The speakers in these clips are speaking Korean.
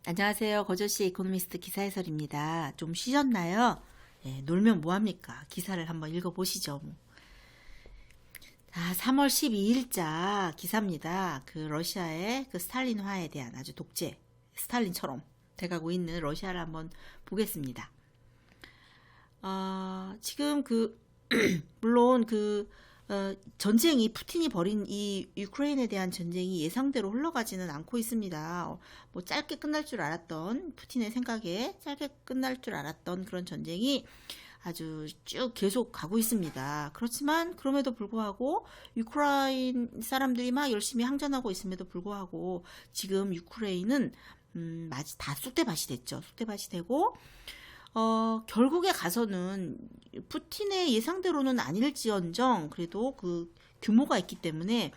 안녕하세요. 거저씨 이코노미스트 기사 해설입니다. 좀 쉬셨나요? 예, 놀면 뭐합니까? 기사를 한번 읽어보시죠. 3월 12일자 기사입니다. 그 러시아의 그 스탈린화에 대한 아주 독재, 스탈린처럼 돼가고 있는 러시아를 한번 보겠습니다. 지금 물론 전쟁이, 푸틴이 벌인 이 유크레인에 대한 전쟁이 예상대로 흘러가지는 않고 있습니다. 뭐 짧게 끝날 줄 알았던, 푸틴의 생각에 짧게 끝날 줄 알았던 그런 전쟁이 아주 쭉 계속 가고 있습니다. 그렇지만 그럼에도 불구하고 유크라인 사람들이 막 열심히 항전하고 있음에도 불구하고 지금 유크레인은 다 쑥대밭이 됐죠. 쑥대밭이 되고 결국에 가서는 푸틴의 예상대로는 아닐지언정 그래도 그 규모가 있기 때문에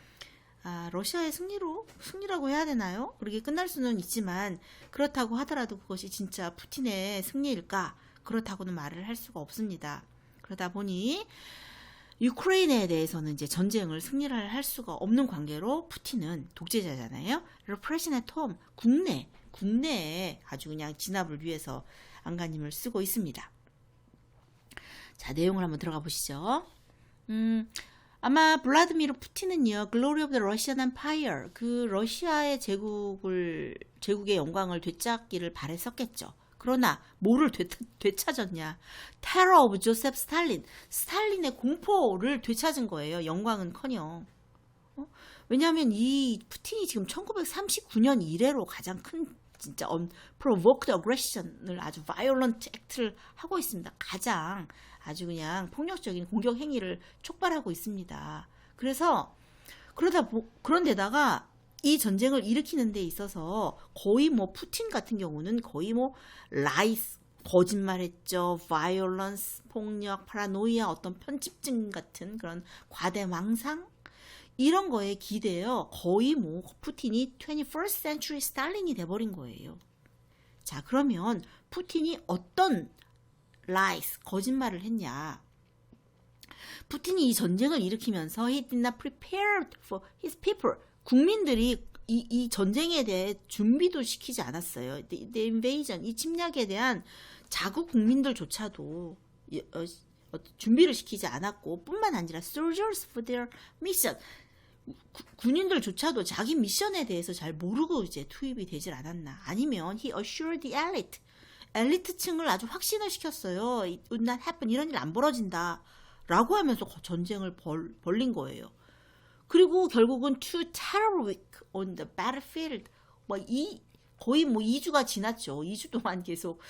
러시아의 승리라고 해야 되나요? 그렇게 끝날 수는 있지만 그렇다고 하더라도 그것이 진짜 푸틴의 승리일까? 그렇다고는 말을 할 수가 없습니다. 그러다 보니 유크레인에 대해서는 이제 전쟁을 승리를 할 수가 없는 관계로 푸틴은 독재자잖아요. repression at home, 국내에 아주 그냥 진압을 위해서 안간힘을 쓰고 있습니다. 자, 내용을 한번 들어가 보시죠. 아마 블라디미르 푸틴은요, Glory of the Russian Empire, 그 러시아의 제국의 영광을 되찾기를 바랬었겠죠. 그러나 뭐를 되찾았냐? Terror of Joseph Stalin, 스탈린의 공포를 되찾은 거예요. 영광은커녕. 왜냐하면 이 푸틴이 지금 1939년 이래로 가장 큰 진짜 unprovoked aggression을 아주 violent act를 하고 있습니다. 가장 아주 그냥 폭력적인 공격 행위를 촉발하고 있습니다. 그래서 그런데다가 이 전쟁을 일으키는 데 있어서 거의 뭐 푸틴 같은 경우는 거의 뭐 라이스 거짓말했죠. violence 폭력, 파라노이아 어떤 편집증 같은 그런 과대망상 이런 거에 기대어 거의 뭐 푸틴이 21st century 스탈린이 돼버린 거예요. 자, 그러면 푸틴이 어떤 lies, 거짓말을 했냐? 푸틴이 이 전쟁을 일으키면서 he did not prepare for his people. 국민들이 이 전쟁에 대해 준비도 시키지 않았어요. The invasion, 이 침략에 대한 자국 국민들조차도 준비를 시키지 않았고 뿐만 아니라 soldiers for their mission. 군인들조차도 자기 미션에 대해서 잘 모르고 이제 투입이 되질 않았나. 아니면 he assured the elite. 엘리트층을 아주 확신을 시켰어요. It would not happen. 이런 일 안 벌어진다. 라고 하면서 전쟁을 벌린 거예요. 그리고 결국은 two terror week on the battlefield. 거의 2주가 지났죠. 2주 동안 계속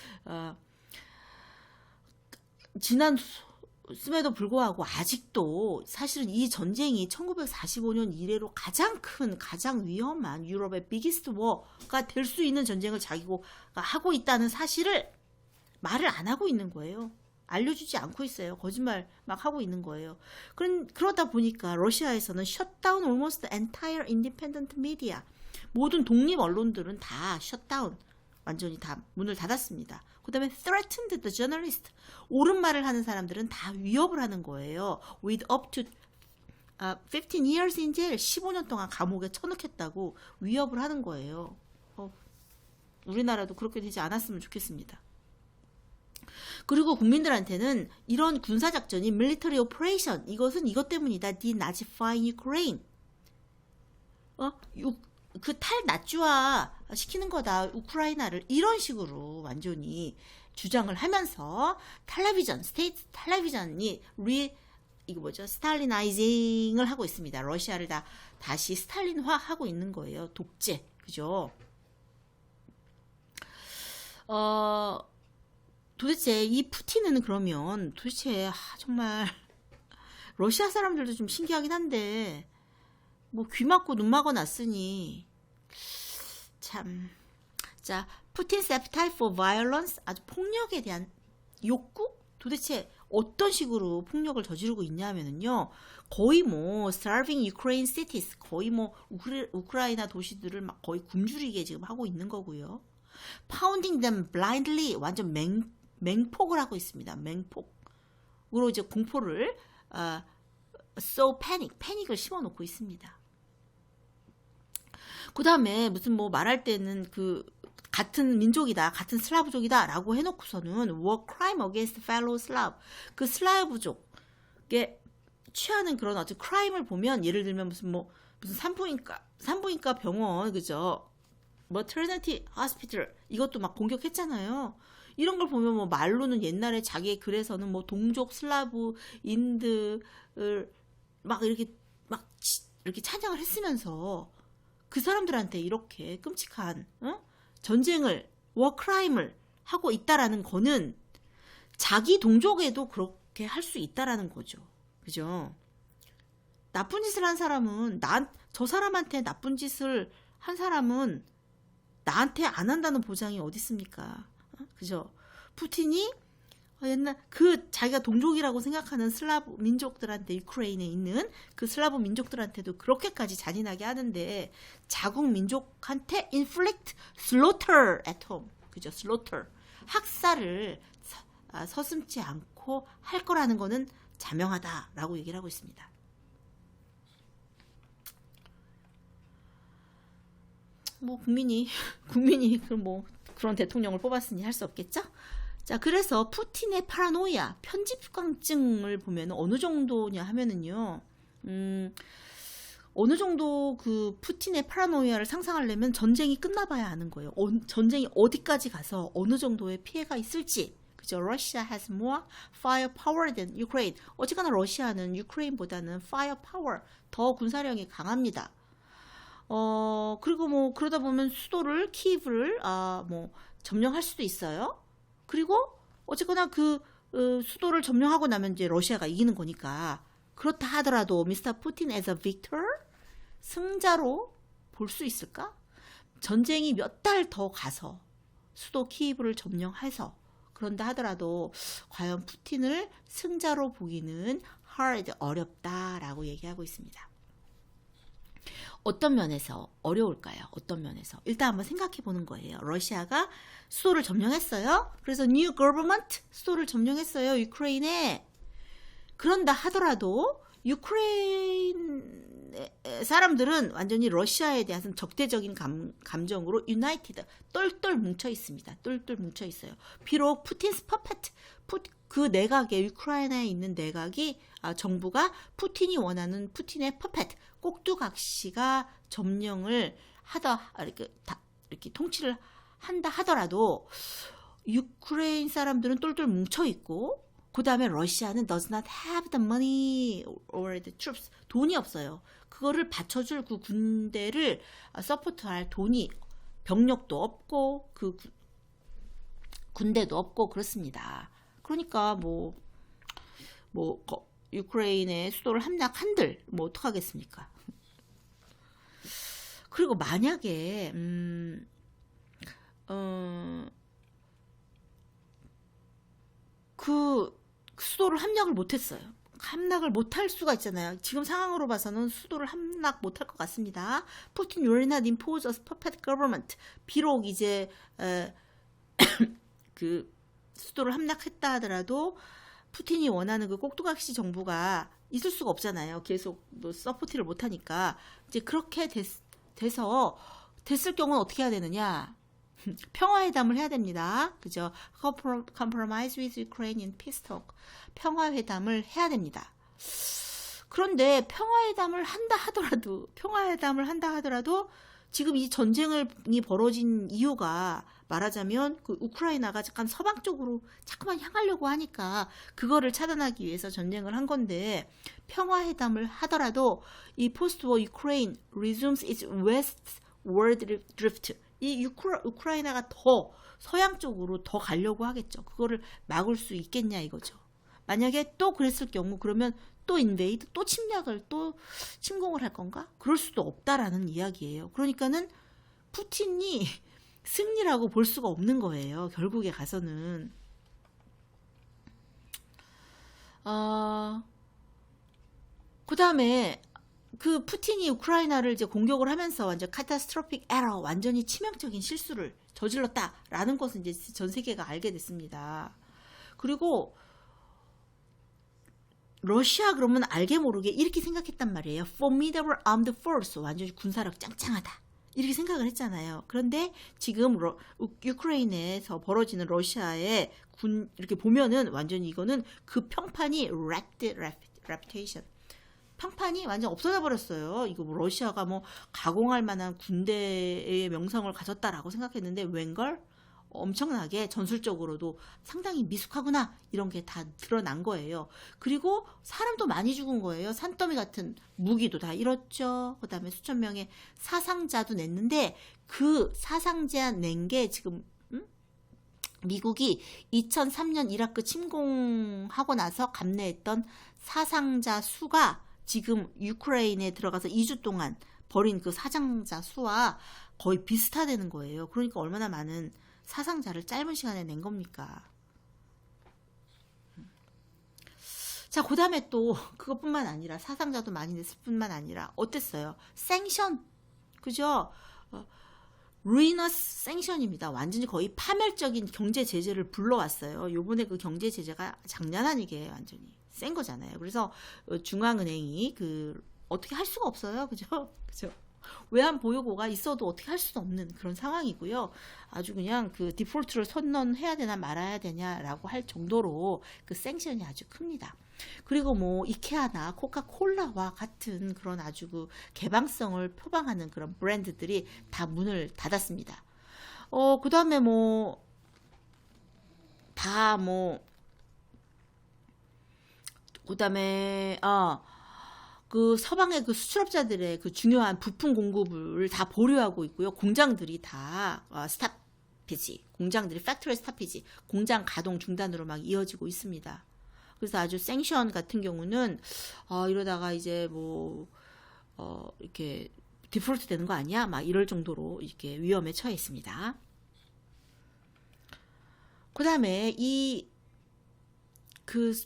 지났음에도 불구하고 아직도 사실은 이 전쟁이 1945년 이래로 가장 큰, 가장 위험한 유럽의 비기스트 워가 될 수 있는 전쟁을 자기가 하고 있다는 사실을 말을 안 하고 있는 거예요. 알려주지 않고 있어요. 거짓말 막 하고 있는 거예요. 그러다 보니까 러시아에서는 shut down almost the entire independent media. 모든 독립 언론들은 다 shut down. 완전히 다 문을 닫았습니다. 그 다음에 threatened the journalist. 옳은 말을 하는 사람들은 다 위협을 하는 거예요. with up to 15 years in jail. 15년 동안 감옥에 쳐넣겠다고 위협을 하는 거예요. 우리나라도 그렇게 되지 않았으면 좋겠습니다. 그리고 국민들한테는 이런 군사작전이 military operation, 이것은 이것 때문이다. denazifying Ukraine. 그 탈나치화 시키는 거다. 우크라이나를 이런 식으로 완전히 주장을 하면서 스테이트 텔레비전이 스탈리나이징을 하고 있습니다. 러시아를 다시 스탈린화 하고 있는 거예요. 독재. 그죠? 도대체 이 푸틴은 그러면 도대체 정말 러시아 사람들도 좀 신기하긴 한데 뭐 귀 막고 눈 막아 놨으니 참. 자, 푸틴's appetite for violence, 아주 폭력에 대한 욕구? 도대체 어떤 식으로 폭력을 저지르고 있냐면요. 거의 뭐 starving Ukraine cities, 거의 뭐 우크라이나 도시들을 막 거의 굶주리게 지금 하고 있는 거고요. pounding them blindly, 완전 맹폭을 하고 있습니다. 맹폭으로 이제 공포를 패닉을 심어놓고 있습니다. 그 다음에 무슨 뭐 말할 때는 같은 민족이다, 같은 슬라브족이다 라고 해놓고서는 war crime against fellow Slav, 그 슬라브족에 취하는 그런 어떤 크라임을 보면, 예를 들면 무슨 산부인과 병원, 그죠? maternity hospital 이것도 막 공격했잖아요. 이런 걸 보면 뭐 말로는 옛날에 자기의 글에서는 뭐 동족 슬라브인들을 막 이렇게 찬양을 했으면서 그 사람들한테 이렇게 끔찍한 전쟁을, 워크라임을 하고 있다라는 거는 자기 동족에도 그렇게 할 수 있다라는 거죠. 그죠? 나쁜 짓을 한 사람은 저 사람한테 나쁜 짓을 한 사람은 나한테 안 한다는 보장이 어디 있습니까? 그죠? 푸틴이 옛날 자기가 동족이라고 생각하는 슬라브 민족들한테, 유크레인에 있는 그 슬라브 민족들한테도 그렇게까지 잔인하게 하는데, 자국 민족한테 inflict slaughter at home, 그죠? slaughter, 학살을 서슴지 않고 할 거라는 거는 자명하다라고 얘기를 하고 있습니다. 뭐 국민이 그런 대통령을 뽑았으니 할 수 없겠죠? 자, 그래서 푸틴의 파라노이아, 편집광증을 보면 어느 정도냐 하면은요, 어느 정도 그 푸틴의 파라노이아를 상상하려면 전쟁이 끝나봐야 아는 거예요. 전쟁이 어디까지 가서 어느 정도의 피해가 있을지. 그죠? Russia has more firepower than Ukraine. 어쨌거나 러시아는 유크레인보다는 firepower, 더 군사력이 강합니다. 그리고 뭐 그러다 보면 수도를, 키이브를 점령할 수도 있어요. 그리고 어쨌거나 수도를 점령하고 나면 이제 러시아가 이기는 거니까, 그렇다 하더라도 미스터 푸틴 as a victor, 승자로 볼 수 있을까? 전쟁이 몇 달 더 가서 수도 키이브를 점령해서 그런다 하더라도 과연 푸틴을 승자로 보기는 hard, 어렵다라고 얘기하고 있습니다. 어떤 면에서 어려울까요? 어떤 면에서? 일단 한번 생각해 보는 거예요. 러시아가 수도를 점령했어요. 그래서 new government 수도를 점령했어요. 유크레인에. 그런다 하더라도 유크레인 사람들은 완전히 러시아에 대한 적대적인 감정으로 united, 똘똘 뭉쳐 있습니다. 똘똘 뭉쳐 있어요. 비록 푸틴스 퍼펫, 그 내각에, 우크라이나에 있는 내각이, 정부가 푸틴이 원하는 푸틴의 퍼펫, 꼭두각시가 점령을 이렇게 통치를 한다 하더라도 유크레인 사람들은 똘똘 뭉쳐 있고, 그 다음에 러시아는 does not have the money or the troops, 돈이 없어요. 그거를 받쳐줄 그 군대를 서포트할 돈이, 병력도 없고 그 군대도 없고 그렇습니다. 그러니까 유크레인의 수도를 함락한들 어떡하겠습니까? 그리고 만약에 그 수도를 함락을 못했어요. 함락을 못할 수가 있잖아요. 지금 상황으로 봐서는 수도를 함락 못할 것 같습니다. 푸틴 will not impose a puppet government. 비록 이제 그 수도를 함락했다 하더라도 푸틴이 원하는 그 꼭두각시 정부가 있을 수가 없잖아요. 계속 서포트를 못하니까. 이제 그렇게 돼서 됐을 경우는 어떻게 해야 되느냐? 평화회담을 해야 됩니다. 그죠? Compromise with Ukraine in peace talk. 평화회담을 해야 됩니다. 그런데 평화회담을 한다 하더라도 지금 이 전쟁이 벌어진 이유가 말하자면 그 우크라이나가 약간 서방 쪽으로 자꾸만 향하려고 하니까 그거를 차단하기 위해서 전쟁을 한 건데, 평화회담을 하더라도 이 포스트워 유크레인 resumes its westward drift, 이 우크라이나가 더 서양 쪽으로 더 가려고 하겠죠. 그거를 막을 수 있겠냐 이거죠. 만약에 또 그랬을 경우, 그러면 또 인베이드, 또 침략을, 또 침공을 할 건가? 그럴 수도 없다라는 이야기예요. 그러니까는 푸틴이 승리라고 볼 수가 없는 거예요. 결국에 가서는. 그 다음에 그 푸틴이 우크라이나를 이제 공격을 하면서 완전 카타스트로픽 에러, 완전히 치명적인 실수를 저질렀다라는 것은 이제 전 세계가 알게 됐습니다. 그리고 러시아 그러면 알게 모르게 이렇게 생각했단 말이에요. formidable armed force, 완전히 군사력 짱짱하다. 이렇게 생각을 했잖아요. 그런데 지금 우크라이나에서 벌어지는 러시아의 군 이렇게 보면은 완전히 이거는 그 평판이 wrecked reputation. 평판이 완전 없어져 버렸어요. 이거 뭐 러시아가 뭐 가공할 만한 군대의 명성을 가졌다라고 생각했는데 웬걸? 엄청나게 전술적으로도 상당히 미숙하구나 이런 게 다 드러난 거예요. 그리고 사람도 많이 죽은 거예요. 산더미 같은 무기도 다 잃었죠. 그다음에 수천 명의 사상자도 냈는데 그 사상자 낸 게 지금 미국이 2003년 이라크 침공하고 나서 감내했던 사상자 수가 지금 유크레인에 들어가서 2주 동안 벌인 그 사상자 수와 거의 비슷하다는 거예요. 그러니까 얼마나 많은 사상자를 짧은 시간에 낸 겁니까? 자, 그 다음에 또 그것뿐만 아니라 사상자도 많이 냈을 뿐만 아니라 어땠어요? 생션, 그죠? 루이너스 생션입니다. 완전히 거의 파멸적인 경제 제재를 불러왔어요. 요번에 그 경제 제재가 장난 아니게 완전히 센 거잖아요. 그래서 중앙은행이 어떻게 할 수가 없어요. 그죠? 그죠? 외환 보유고가 있어도 어떻게 할 수도 없는 그런 상황이고요. 아주 그냥 그 디폴트를 선언해야 되나 말아야 되냐라고 할 정도로 그 생션이 아주 큽니다. 그리고 뭐 이케아나 코카콜라와 같은 그런 아주 그 개방성을 표방하는 그런 브랜드들이 다 문을 닫았습니다. 그 다음에 그 다음에 그 서방의 그 수출업자들의 그 중요한 부품 공급을 다 보류하고 있고요. 공장들이 다 스탑이지. 공장들이 팩토리 스탑이지. 공장 가동 중단으로 막 이어지고 있습니다. 그래서 아주 생션 같은 경우는 이러다가 이제 이렇게 디폴트 되는 거 아니야? 막 이럴 정도로 이렇게 위험에 처해 있습니다. 그다음에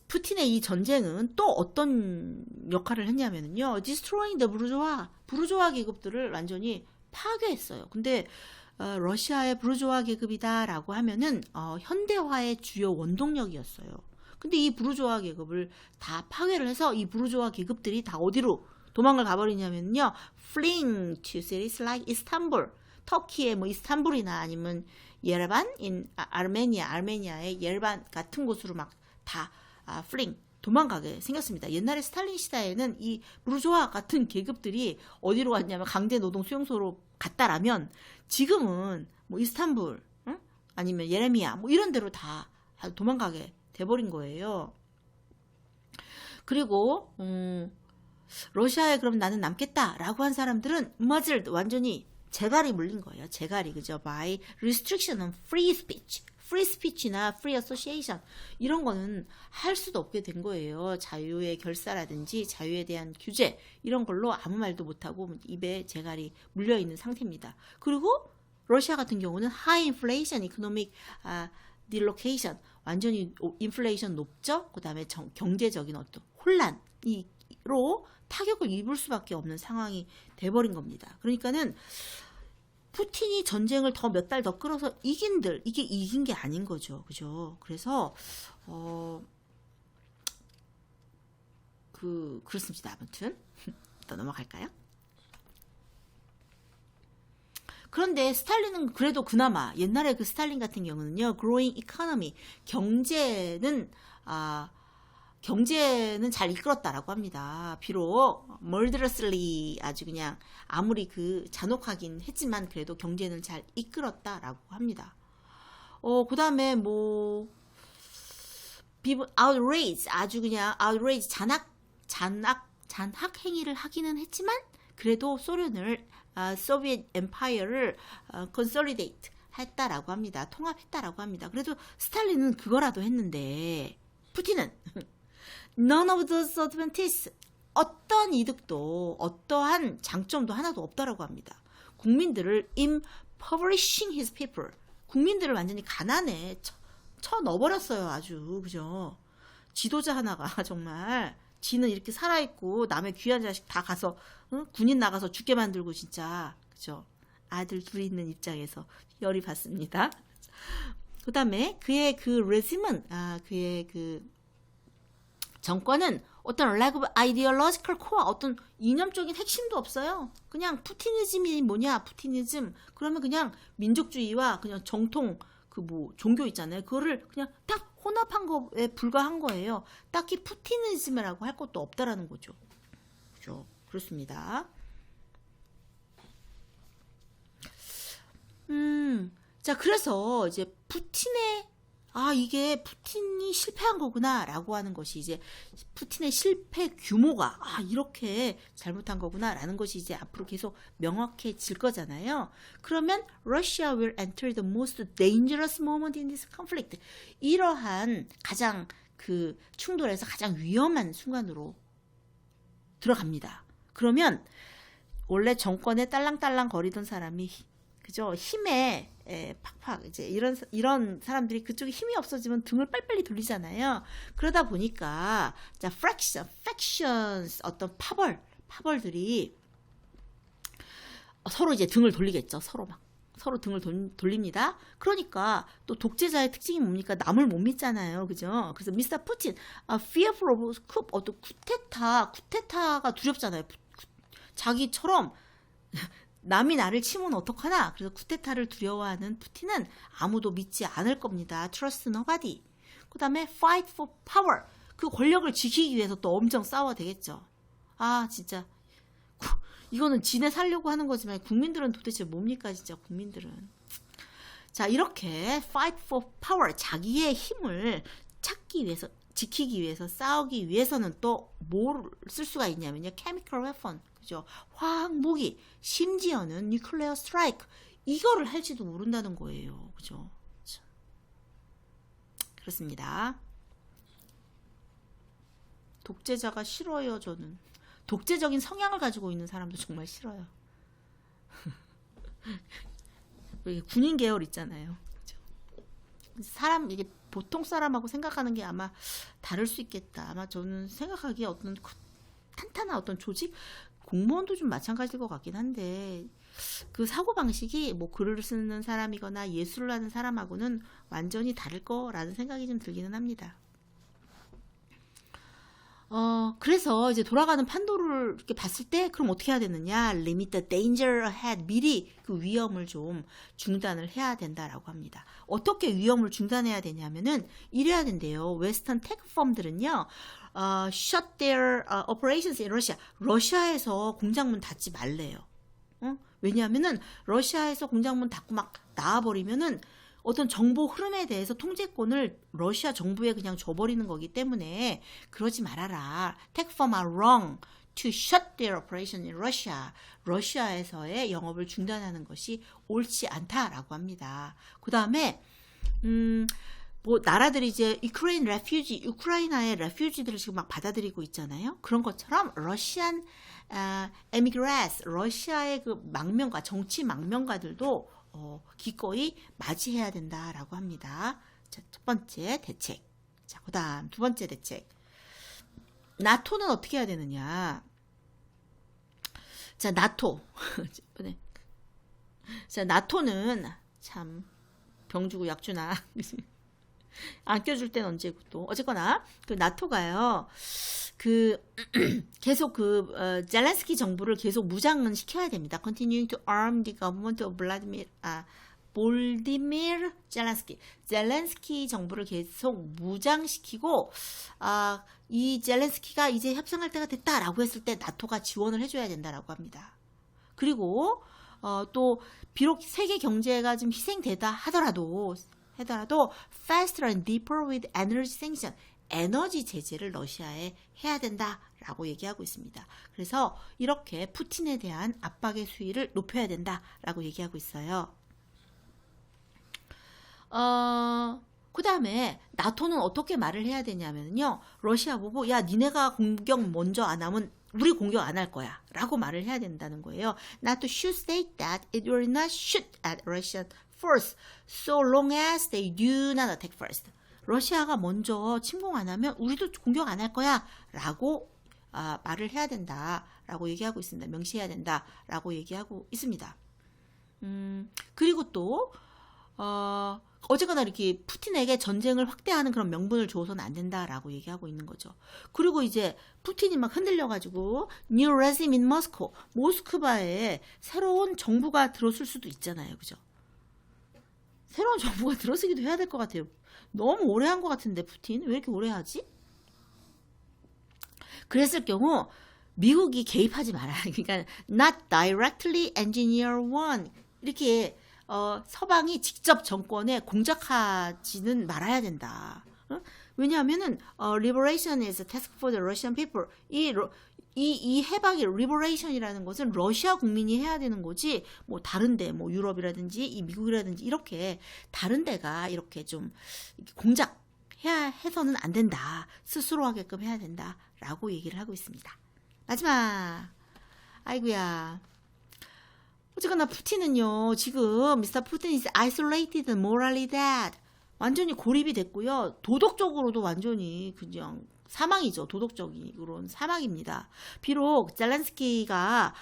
푸틴의 이 전쟁은 또 어떤 역할을 했냐면요. destroying the bourgeois, 부르조아 계급들을 완전히 파괴했어요. 근데 러시아의 부르조아 계급이다라고 하면은 현대화의 주요 원동력이었어요. 근데 이 부르조아 계급을 다 파괴를 해서 이 부르조아 계급들이 다 어디로 도망을 가버리냐면요. fleeing to cities like Istanbul, 터키의 뭐 이스탄불이나 아니면 예레반, 아르메니아의 예레반 같은 곳으로 막 다 fleeing 도망가게 생겼습니다. 옛날에 스탈린 시대에는 이 부르조아 같은 계급들이 어디로 갔냐면 강제 노동 수용소로 갔다라면 지금은 뭐 이스탄불, 응? 아니면 예레미야 뭐 이런 데로 다 도망가게 돼버린 거예요. 그리고 러시아에 그럼 나는 남겠다라고 한 사람들은 완전히 재갈이 물린 거예요. 재갈이 그죠? By restriction on free speech. free speech나 free association 이런 거는 할 수도 없게 된 거예요. 자유의 결사라든지 자유에 대한 규제 이런 걸로 아무 말도 못하고 입에 재갈이 물려있는 상태입니다. 그리고 러시아 같은 경우는 high inflation, economic dislocation 완전히 인플레이션 높죠. 그 다음에 경제적인 어떤 혼란으로 타격을 입을 수밖에 없는 상황이 돼버린 겁니다. 그러니까는 푸틴이 전쟁을 더 몇 달 더 끌어서 이게 이긴 게 아닌 거죠. 그죠? 그래서 그렇습니다. 아무튼 또 넘어갈까요? 그런데 스탈린은 그래도 그나마 옛날에 그 스탈린 같은 경우는요. growing economy 경제는 잘 이끌었다라고 합니다. 비록 murderously 아주 그냥 아무리 잔혹하긴 했지만 그래도 경제는 잘 이끌었다라고 합니다. 그 다음에 outrage 아주 그냥 outrage 잔악 행위를 하기는 했지만 그래도 소련을 소비에트 엠파이어를 consolidate 했다라고 합니다. 통합했다라고 합니다. 그래도 스탈린은 그거라도 했는데 푸틴은 none of those advantages 어떤 이득도 어떠한 장점도 하나도 없다라고 합니다. 국민들을 impoverishing his people 국민들을 완전히 가난에 쳐 넣어버렸어요. 아주 그죠? 지도자 하나가 정말 지는 이렇게 살아있고 남의 귀한 자식 다 가서 군인 나가서 죽게 만들고 진짜 그죠? 아들 둘이 있는 입장에서 열이 받습니다. 그 다음에 그의 그 레짐은 그의 그 정권은 어떤 lack of ideological core, 어떤 이념적인 핵심도 없어요. 그냥 푸티니즘이 뭐냐, 푸티니즘. 그러면 그냥 민족주의와 그냥 정통 그 뭐 종교 있잖아요. 그거를 그냥 딱 혼합한 거에 불과한 거예요. 딱히 푸티니즘이라고 할 것도 없다라는 거죠. 그죠? 그렇습니다. 자, 그래서 이제 이게 푸틴이 실패한 거구나 라고 하는 것이 이제 푸틴의 실패 규모가 이렇게 잘못한 거구나 라는 것이 이제 앞으로 계속 명확해질 거잖아요. 그러면 Russia will enter the most dangerous moment in this conflict. 이러한 가장 그 충돌에서 가장 위험한 순간으로 들어갑니다. 그러면 원래 정권에 딸랑딸랑 거리던 사람이 그죠? 힘에 팍팍 이제 이런 사람들이 그쪽에 힘이 없어지면 등을 빨리빨리 돌리잖아요. 그러다 보니까 자, factions 어떤 파벌들이 서로 이제 등을 돌리겠죠. 서로 등을 돌립니다. 그러니까 또 독재자의 특징이 뭡니까? 남을 못 믿잖아요. 그죠? 그래서 미스터 푸틴, fearful of coup, 어떤 쿠데타가 두렵잖아요. 자기처럼 남이 나를 치면 어떡하나? 그래서 쿠데타를 두려워하는 푸틴은 아무도 믿지 않을 겁니다. Trust nobody. 그 다음에 fight for power. 그 권력을 지키기 위해서 또 엄청 싸워야 되겠죠. 진짜. 이거는 지네 살려고 하는 거지만 국민들은 도대체 뭡니까? 진짜 국민들은. 자, 이렇게 fight for power. 자기의 힘을 찾기 위해서, 지키기 위해서, 싸우기 위해서는 또 뭘 쓸 수가 있냐면요. chemical weapon. 그죠? 화학 무기, 심지어는 nuclear strike. 이거를 할지도 모른다는 거예요. 그죠? 그렇습니다. 독재자가 싫어요, 저는. 독재적인 성향을 가지고 있는 사람도 정말 싫어요. 군인 계열 있잖아요. 그죠? 이게 보통 사람하고 생각하는 게 아마 다를 수 있겠다. 아마 저는 생각하기에 어떤 탄탄한 어떤 조직, 공무원도 좀 마찬가지일 것 같긴 한데 그 사고방식이 뭐 글을 쓰는 사람이거나 예술을 하는 사람하고는 완전히 다를 거라는 생각이 좀 들기는 합니다. 그래서 이제 돌아가는 판도를 이렇게 봤을 때 그럼 어떻게 해야 되느냐? Limit the danger ahead. 미리 그 위험을 좀 중단을 해야 된다라고 합니다. 어떻게 위험을 중단해야 되냐면은 이래야 된대요. 웨스턴 테크 펌들은요. shut their operations in Russia. 러시아에서 공장문 닫지 말래요. 왜냐하면은 러시아에서 공장문 닫고 막 나와버리면은 어떤 정보 흐름에 대해서 통제권을 러시아 정부에 그냥 줘버리는 거기 때문에 그러지 말아라. Tech firms are wrong to shut their operation in Russia. 러시아에서의 영업을 중단하는 것이 옳지 않다라고 합니다. 그 다음에 뭐 나라들이 이제 우크라이나의 레퓨지들을 지금 막 받아들이고 있잖아요. 그런 것처럼 러시안 에미그레스, 러시아의 그 망명가, 정치 망명가들도 기꺼이 맞이해야 된다라고 합니다. 자, 첫 번째 대책. 자, 그다음 두 번째 대책. 나토는 어떻게 해야 되느냐? 자, 나토. 자, 나토는 참 병주고 약주나 안 껴줄 땐 언제고 또 어쨌거나 그 나토가요. 계속 젤렌스키 정부를 계속 무장은 시켜야 됩니다. Continuing to arm the government of 볼디미르 젤렌스키 정부를 계속 무장시키고 이 젤렌스키가 이제 협상할 때가 됐다라고 했을 때 나토가 지원을 해줘야 된다라고 합니다. 그리고 또 비록 세계 경제가 좀 희생되다 하더라도 faster and deeper with energy sanction, 에너지 제재를 러시아에 해야 된다라고 얘기하고 있습니다. 그래서 이렇게 푸틴에 대한 압박의 수위를 높여야 된다라고 얘기하고 있어요. 그 다음에 나토는 어떻게 말을 해야 되냐면요. 러시아 보고 야 니네가 공격 먼저 안 하면 우리 공격 안 할 거야 라고 말을 해야 된다는 거예요. NATO should state that it will not shoot at Russian force so long as they do not attack first. 러시아가 먼저 침공 안 하면 우리도 공격 안 할 거야 라고 말을 해야 된다 라고 얘기하고 있습니다. 명시해야 된다 라고 얘기하고 있습니다. 그리고 또 어쨌거나 이렇게 푸틴에게 전쟁을 확대하는 그런 명분을 줘서는 안 된다라고 얘기하고 있는 거죠. 그리고 이제 푸틴이 막 흔들려가지고 New regime in Moscow, 모스크바에 새로운 정부가 들어설 수도 있잖아요. 그죠? 새로운 정부가 들어서기도 해야 될 것 같아요. 너무 오래 한 것 같은데 푸틴 왜 이렇게 오래 하지? 그랬을 경우 미국이 개입하지 말아야. 그러니까 not directly engineer one 이렇게 서방이 직접 정권에 공작하지는 말아야 된다. 왜냐하면은 liberation is a task for the Russian people. 이 해방이 liberation이라는 것은 러시아 국민이 해야 되는 거지. 뭐 다른데 뭐 유럽이라든지 이 미국이라든지 이렇게 다른 데가 이렇게 좀 공작해야 해서는 안 된다. 스스로 하게끔 해야 된다라고 얘기를 하고 있습니다. 마지막. 아이고야. 어쨌거나 푸틴은요. 지금 미스터 푸틴 is isolated morally dead. 완전히 고립이 됐고요. 도덕적으로도 완전히 그냥 사망이죠. 도덕적으로는 사망입니다. 비록 젤렌스키가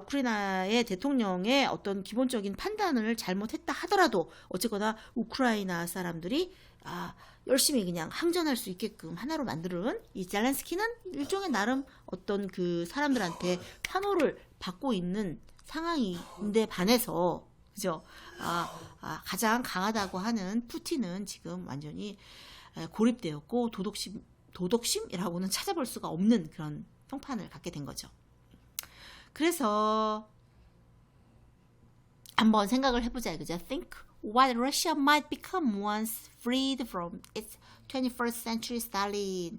우크라이나의 대통령의 어떤 기본적인 판단을 잘못했다 하더라도 어쨌거나 우크라이나 사람들이 열심히 그냥 항전할 수 있게끔 하나로 만드는 이 젤렌스키는 일종의 나름 어떤 그 사람들한테 환호를 받고 있는 상황인데 반해서 그죠? 가장 강하다고 하는 푸틴은 지금 완전히 고립되었고 도덕심이라고는 찾아볼 수가 없는 그런 평판을 갖게 된 거죠. 그래서 한번 생각을 해보자 그죠? Think what Russia might become once freed from its 21st century Stalin.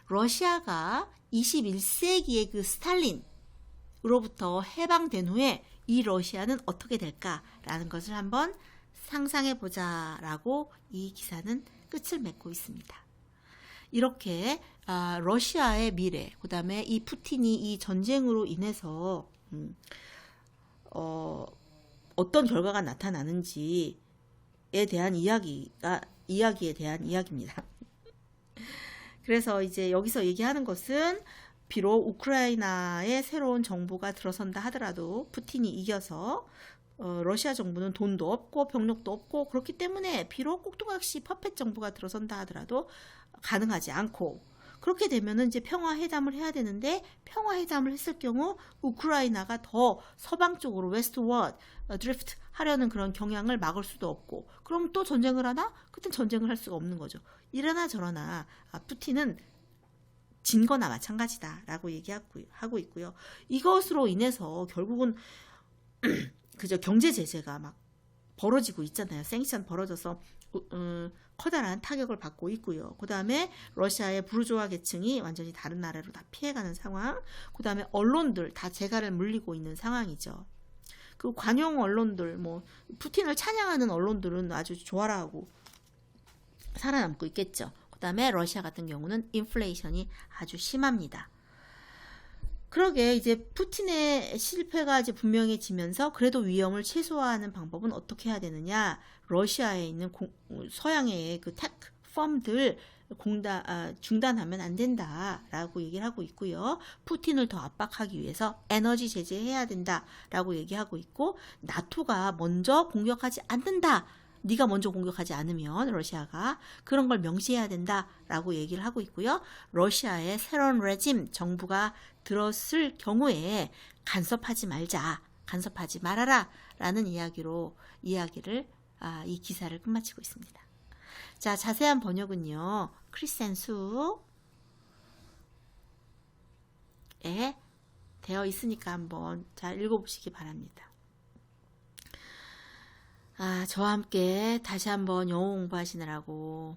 러시아가 21세기의 그 스탈린으로부터 해방된 후에 이 러시아는 어떻게 될까라는 것을 한번 상상해 보자라고 이 기사는 끝을 맺고 있습니다. 이렇게 러시아의 미래, 그 다음에 이 푸틴이 이 전쟁으로 인해서 어떤 결과가 나타나는지에 대한 이야기에 대한 이야기입니다. 그래서 이제 여기서 얘기하는 것은 비록 우크라이나의 새로운 정부가 들어선다 하더라도 푸틴이 이겨서 러시아 정부는 돈도 없고 병력도 없고 그렇기 때문에 비록 꼭두각시 퍼펫 정부가 들어선다 하더라도 가능하지 않고 그렇게 되면은 이제 평화회담을 해야 되는데 평화회담을 했을 경우 우크라이나가 더 서방 쪽으로 웨스트워드 드리프트 하려는 그런 경향을 막을 수도 없고 그럼 또 전쟁을 하나? 그땐 전쟁을 할 수가 없는 거죠. 이러나 저러나 푸틴은 진 거나 마찬가지다라고 얘기하고 있고요. 이것으로 인해서 결국은 그저 경제 제재가 막 벌어지고 있잖아요. 생션 벌어져서 커다란 타격을 받고 있고요. 그 다음에 러시아의 부르주아 계층이 완전히 다른 나라로 다 피해가는 상황. 그 다음에 언론들 다 재갈을 물리고 있는 상황이죠. 그 관용 언론들, 뭐 푸틴을 찬양하는 언론들은 아주 조화라하고 살아남고 있겠죠. 그 다음에 러시아 같은 경우는 인플레이션이 아주 심합니다. 그러게 이제 푸틴의 실패가 이제 분명해지면서 그래도 위험을 최소화하는 방법은 어떻게 해야 되느냐? 러시아에 있는 서양의 그 테크 펌들 중단하면 안 된다라고 얘기를 하고 있고요. 푸틴을 더 압박하기 위해서 에너지 제재해야 된다라고 얘기하고 있고 나토가 먼저 공격하지 않는다. 네가 먼저 공격하지 않으면 러시아가 그런 걸 명시해야 된다라고 얘기를 하고 있고요. 러시아의 새로운 레짐 정부가 들었을 경우에 간섭하지 말아라 라는 이야기를 이 기사를 끝마치고 있습니다. 자, 자세한 번역은요. 크리센수에 되어 있으니까 한번 잘 읽어보시기 바랍니다. 저와 함께 다시 한번 영어 공부하시느라고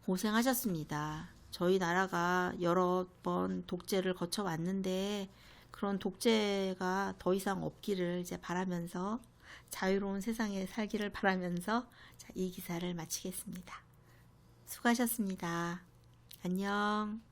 고생하셨습니다. 저희 나라가 여러 번 독재를 거쳐왔는데 그런 독재가 더 이상 없기를 이제 바라면서 자유로운 세상에 살기를 바라면서 이 기사를 마치겠습니다. 수고하셨습니다. 안녕.